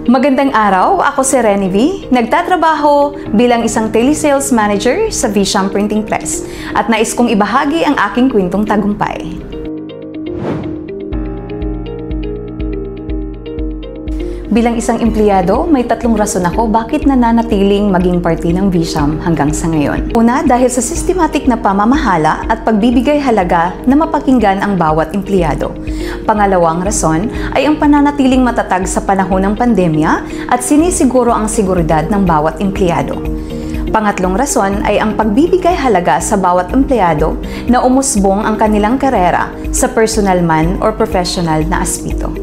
Magandang araw, ako si Reni V. Nagtatrabaho bilang isang telesales manager sa V-Sham Printing Press at nais kong ibahagi ang aking kwentong tagumpay. Bilang isang empleyado, may tatlong rason ako bakit nananatiling maging parte ng V-Sham hanggang sa ngayon. Una, dahil sa systematic na pamamahala at pagbibigay halaga na mapakinggan ang bawat empleyado. Pangalawang rason ay ang pananatiling matatag sa panahon ng pandemya at sinisiguro ang seguridad ng bawat empleyado. Pangatlong rason ay ang pagbibigay halaga sa bawat empleyado na umusbong ang kanilang karera sa personal man or professional na aspeto.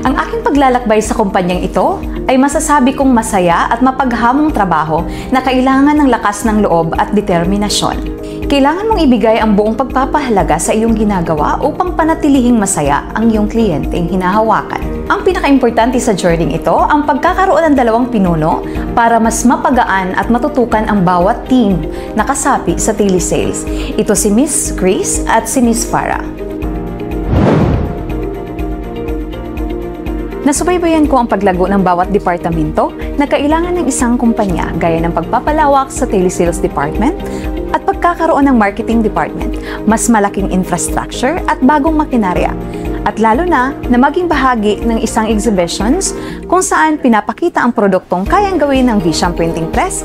Ang aking paglalakbay sa kumpanyang ito ay masasabi kong masaya at mapaghamong trabaho na kailangan ng lakas ng loob at determinasyon. Kailangan mong ibigay ang buong pagpapahalaga sa iyong ginagawa upang panatilihing masaya ang iyong kliyenteng hinahawakan. Ang pinakaimportante sa journey ito ang pagkakaroon ng dalawang pinuno para mas mapagaan at matutukan ang bawat team na kasapi sa telesales. Ito si Miss Grace at si Miss Farah. Nasubaybayan ko ang paglago ng bawat departamento na kailangan ng isang kumpanya gaya ng pagpapalawak sa telesales department at pagkakaroon ng marketing department, mas malaking infrastructure at bagong makinarya. At lalo na maging bahagi ng isang exhibitions kung saan pinapakita ang produktong kayang gawin ng V-Sham Printing Press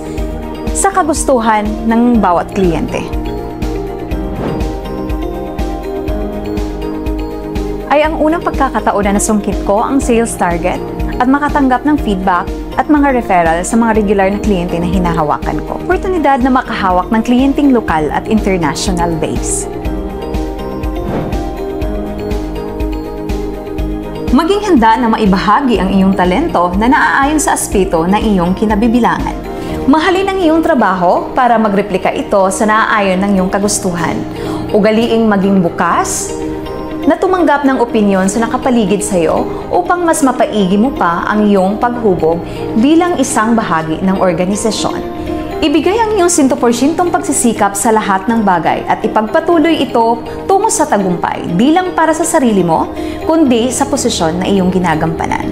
sa kagustuhan ng bawat kliyente. Ay ang unang pagkakataon na nasungkit ko ang sales target at makatanggap ng feedback at mga referral sa mga regular na kliyente na hinahawakan ko. Oportunidad na makahawak ng kliyenteng lokal at international base. Maging handa na maibahagi ang iyong talento na naaayon sa aspeto na iyong kinabibilangan. Mahalin ang iyong trabaho para magreplika ito sa naaayon ng iyong kagustuhan. Ugaliing maging bukas na tumanggap ng opinyon sa nakapaligid sa iyo upang mas mapaigi mo pa ang iyong paghubog bilang isang bahagi ng organisasyon. Ibigay ang iyong 100% pagsisikap sa lahat ng bagay at ipagpatuloy ito tungo sa tagumpay, di lang para sa sarili mo, kundi sa posisyon na iyong ginagampanan.